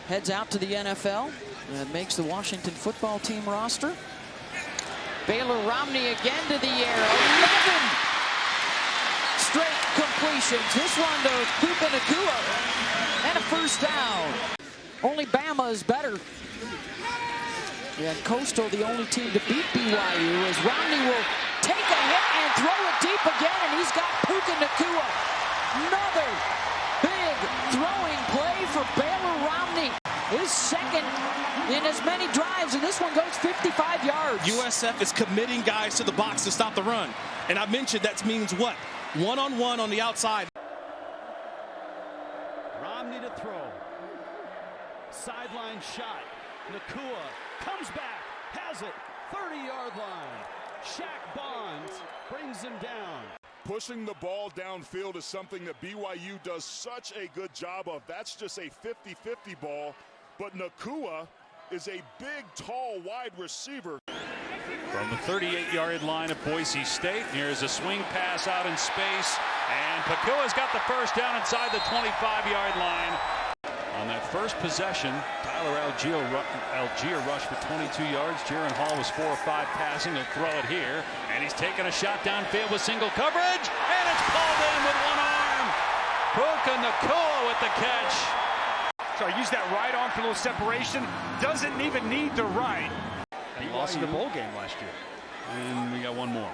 heads out to the NFL and makes the Washington football team roster. Baylor Romney again to the air. 11 straight completions. This one to Puka Nacua. And a first down. Only Bama is better. And Coastal, the only team to beat BYU, as Romney will take a hit and throw it deep again, and he's got Puka Nacua. Another big throwing play for Baylor Romney. His second in as many drives, and this one goes 55 yards. USF is committing guys to the box to stop the run. And I mentioned that means what? One-on-one on the outside. Romney to throw. Sideline shot. Nacua comes back, has it, 30-yard line. Shaq Bonds brings him down. Pushing the ball downfield is something that BYU does such a good job of. That's just a 50-50 ball, but Nacua is a big, tall, wide receiver. From the 38-yard line of Boise State, here's a swing pass out in space, and Pacua's got the first down inside the 25-yard line. On that first possession, Tyler Algier rushed for 22 yards. Jaron Hall was 4 or 5 passing. He'll throw it here, and he's taking a shot downfield with single coverage, and it's pulled in with one arm. Puka Nacua with the catch. So I use that right arm for a little separation. Doesn't even need the right. And lost in the bowl game last year. And we got one more.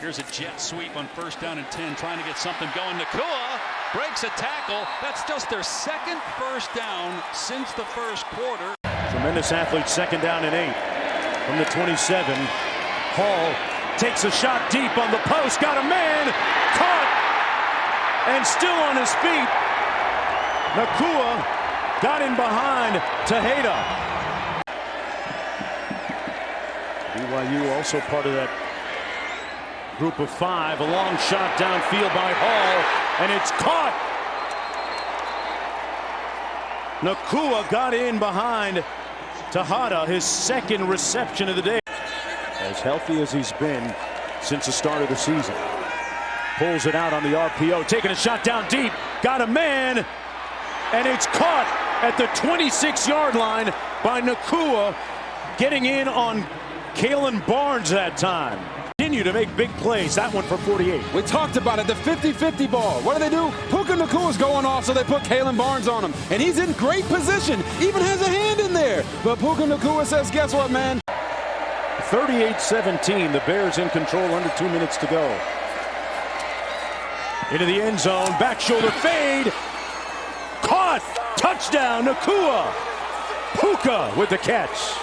Here's a jet sweep on first down and 10, trying to get something going. Nacua breaks a tackle. That's just their second first down since the first quarter. Tremendous athlete, second down and 8 from the 27. Hall takes a shot deep on the post, got a man, caught, and still on his feet. Nacua got in behind Tejeda. BYU also part of that group of 5. A long shot downfield by Hall, and it's caught. Nacua got in behind Tejeda, his second reception of the day. As healthy as he's been since the start of the season. Pulls it out on the RPO, taking a shot down deep, got a man, and it's caught at the 26-yard line by Nacua, getting in on Kalen Barnes that time. Continue to make big plays. That one for 48. We talked about it, the 50-50 ball. What do? Puka Nacua's going off, so they put Kalen Barnes on him. And he's in great position. Even has a hand in there. But Puka Nacua says, guess what, man? 38-17. The Bears in control, under 2 minutes to go. Into the end zone. Back shoulder fade. Caught. Touchdown, Nacua. Puka with the catch.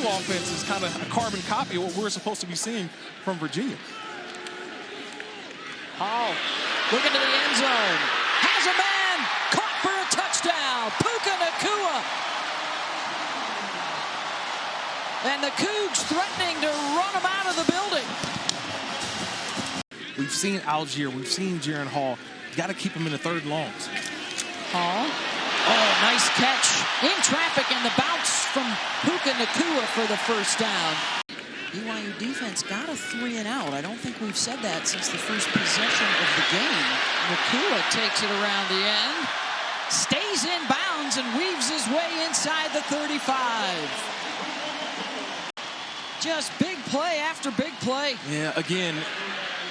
Offense is kind of a carbon copy of what we're supposed to be seeing from Virginia. Hall looking to the end zone. Has a man. Caught for a touchdown. Puka Nacua. And the Cougs threatening to run him out of the building. We've seen Algier. We've seen Jaron Hall. You got to keep him in the third longs. Hall. Oh, nice catch. In traffic, and the bounce from Puka Nacua for the first down. BYU defense got a 3 and out. I don't think we've said that since the first possession of the game. Nacua takes it around the end, stays in bounds, and weaves his way inside the 35. Just big play after big play. Yeah, again,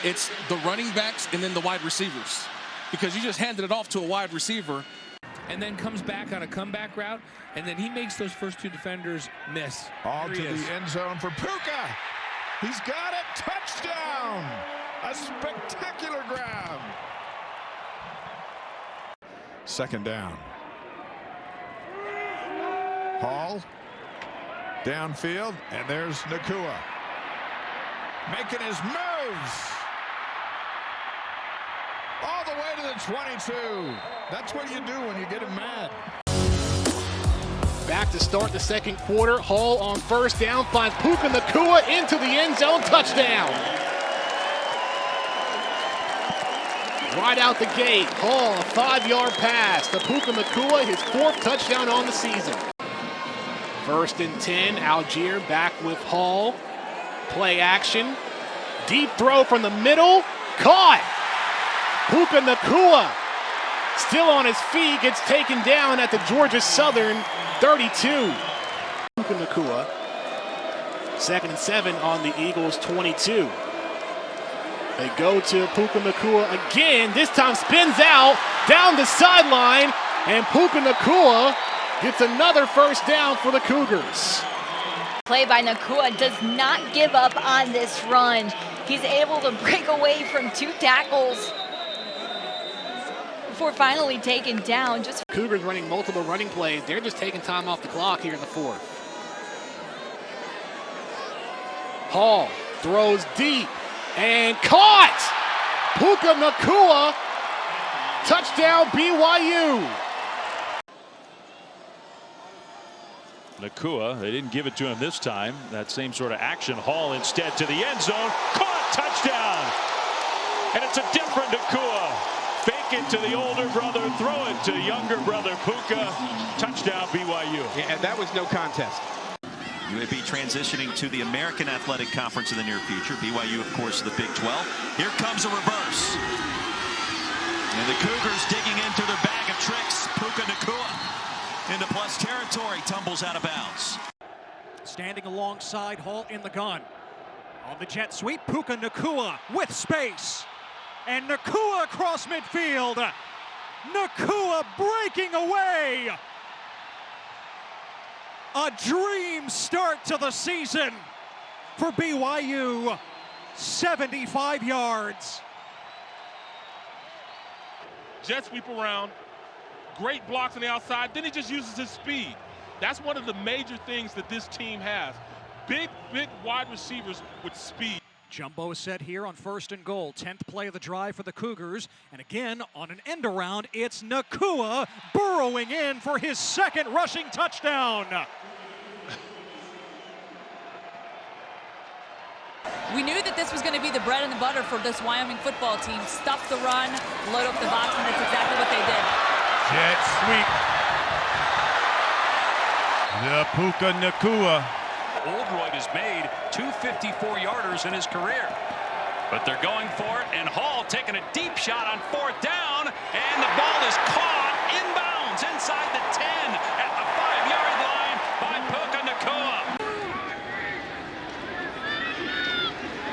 it's the running backs and then the wide receivers. Because you just handed it off to a wide receiver. And then comes back on a comeback route, and then he makes those first 2 defenders miss. All to the end zone for Puka. He's got it. Touchdown. A spectacular grab. Second down. Hall. Downfield, and there's Nacua. Making his moves. All the way to the 22. That's what you do when you get him mad. Back to start the second quarter. Hall on first down finds Puka Nacua into the end zone. Touchdown. Right out the gate. Hall, a 5-yard pass to Puka Nacua, his 4th touchdown on the season. 1st and 10. Algier back with Hall. Play action. Deep throw from the middle. Caught. Puka Nacua still on his feet, gets taken down at the Georgia Southern 32. Puka Nacua, 2nd and 7 on the Eagles 22. They go to Puka Nacua again. This time spins out down the sideline, and Puka Nacua gets another first down for the Cougars. Play by Nacua does not give up on this run. He's able to break away from 2 tackles before finally taken down. Cougars running multiple running plays. They're just taking time off the clock here in the 4th. Hall throws deep and caught! Puka Nacua, touchdown BYU. Nacua, they didn't give it to him this time. That same sort of action. Hall instead to the end zone. Caught, touchdown! And it's a different Nacua. Fake it to the older brother, throw it to younger brother Puka. Touchdown BYU. Yeah, that was no contest. You may be transitioning to the American Athletic Conference in the near future. BYU, of course, the Big 12. Here comes a reverse. And the Cougars digging into their bag of tricks. Puka Nacua into plus territory, tumbles out of bounds. Standing alongside Hall in the gun. On the jet sweep, Puka Nacua with space. And Nacua across midfield. Nacua breaking away. A dream start to the season for BYU. 75 yards. Jet sweep around. Great blocks on the outside. Then he just uses his speed. That's one of the major things that this team has. Big wide receivers with speed. Jumbo set here on 1st and goal. 10th play of the drive for the Cougars. And again, on an end around, it's Nacua burrowing in for his 2nd rushing touchdown. We knew that this was going to be the bread and the butter for this Wyoming football team. Stuff the run, load up the box, and that's exactly what they did. Jet sweep. The Puka Nacua. Oldroyd has made 2 54-yarders in his career. But they're going for it, and Hall taking a deep shot on 4th down, and the ball is caught inbounds inside the 10 at the 5-yard line by Puka Nacua.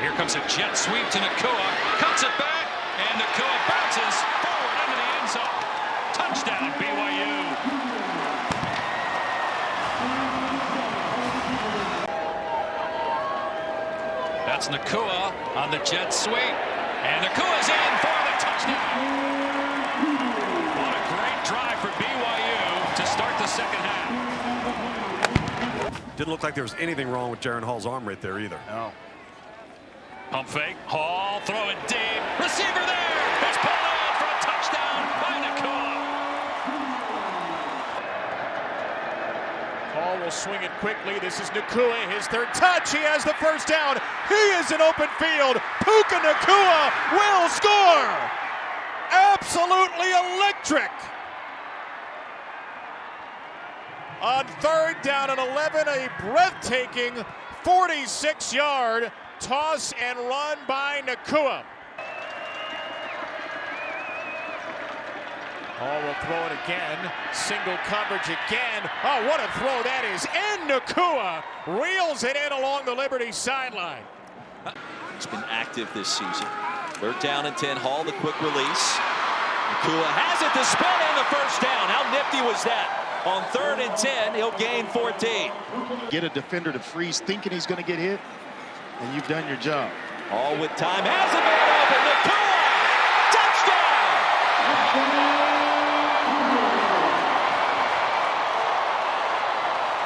Here comes a jet sweep to Nacua, cuts it back, and Nacua bounces forward into the end zone. Touchdown, BYU. That's Nacua on the jet sweep. And Nakua's in for the touchdown. What a great drive for BYU to start the 2nd half. Didn't look like there was anything wrong with Jaren Hall's arm right there either. No. Pump fake. Hall throwing deep. Receiver there. It's pulled out for a touchdown by Nacua. Hall will swing it quickly. This is Nacua, his 3rd touch. He has the first down. He is in open field. Puka Nacua will score. Absolutely electric. On 3rd down and 11, a breathtaking 46-yard toss and run by Nacua. Hall will throw it again. Single coverage again. Oh, what a throw that is. And Nacua reels it in along the Liberty sideline. He's been active this season. 3rd down and 10. Hall, the quick release. Nacua has it to spin in the first down. How nifty was that? On 3rd and 10, he'll gain 14. Get a defender to freeze thinking he's going to get hit, and you've done your job. All with time. Has a man open. Nacua! Touchdown!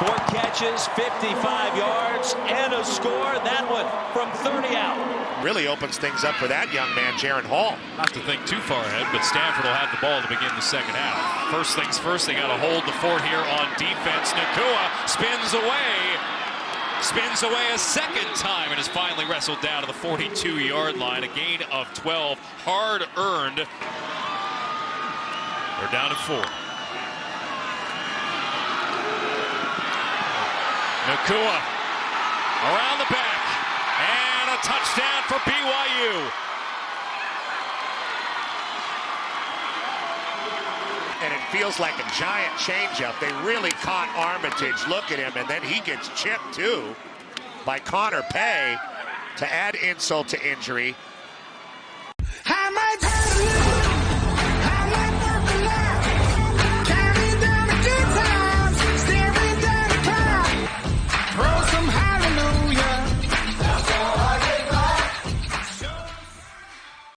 4 catches, 55 yards, and a score. That one from 30 out. Really opens things up for that young man, Jaren Hall. Not to think too far ahead, but Stanford will have the ball to begin the 2nd half. First things first, they got to hold the fort here on defense. Nacua spins away a 2nd time and is finally wrestled down to the 42-yard line. A gain of 12, hard earned. They're down to 4. Nacua around the back, and a touchdown for BYU. and it feels like a giant changeup. They really caught Armitage. Look at him, and then he gets chipped too by Connor Pay to add insult to injury.